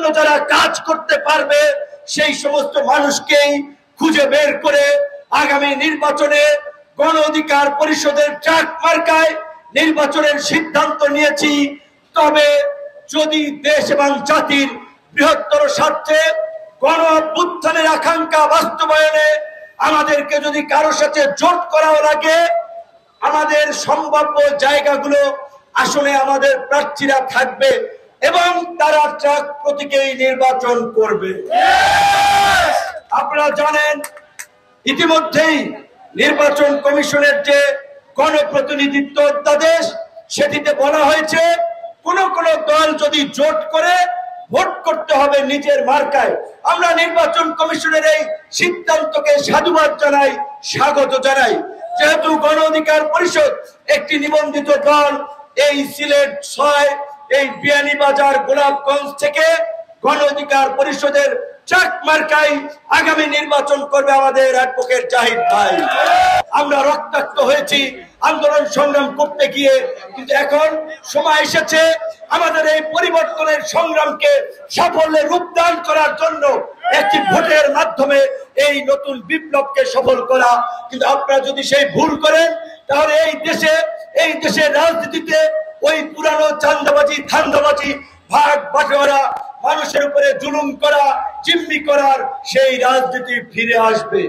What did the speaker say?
জন্য যারা কাজ করতে পারবে সেই সমস্ত মানুষকেই খুঁজে বের করে আগামী নির্বাচনে গণ অধিকার পরিষদের ট্রাক মার্কায় নির্বাচনের সিদ্ধান্ত নিয়েছি। তবে যদি দেশ এবং জাতির বৃহত্তর স্বার্থে গণ অভ্যুত্থানের আকাঙ্ক্ষা বাস্তবায়নে আমাদেরকে যদি কারো সাথে জোট করাও লাগে, আমাদের সম্ভাব্য জায়গাগুলো আসলে আমাদের প্রার্থীরা থাকবে এবং তারা ট্রাক প্রতীকেই নির্বাচন করবে। আপনারা জানেন ইতিমধ্যেই নির্বাচন কমিশনের যে গণপ্রতিনিধিত্ব অধ্যাদেশ সেটিতে বলা হয়েছে কোন কোন দল যদি জোট করে ভোট করতে হবে নিজের মার্কায়। আমরা নির্বাচন কমিশনের এই সিদ্ধান্তকে সাধুবাদ জানাই, স্বাগত জানাই। যেহেতু গণ অধিকার পরিষদ একটি নিবন্ধিত দল, এই সিলেট ৬ এই বিয়ানীবাজার গোলাপগঞ্জ থেকে গণ অধিকার পরিষদের ট্রাক মার্কায় আগামী নির্বাচন করবে আমাদের অ্যাডভোকেট জাহিদ ভাই। আমরা রক্তাক্ত হয়েছি আন্দোলন সংগ্রাম করতে গিয়ে, কিন্তু এখন সময় এসেছে আমাদের এই পরিবর্তনের সংগ্রামকে সাফল্যে রূপদান করার জন্য একটি ভোটের মাধ্যমে এই নতুন বিপ্লবকে সফল করা। কিন্তু আপনারা যদি সেই ভুল করেন তাহলে এই দেশের রাজনীতিতে ওই পুরানো চাঁদাবাজি ধান্দাবাজি ভাগ বাটোয়ারা মানুষের উপরে জুলুম করা জিম্মি করার সেই রাজনীতি ফিরে আসবে।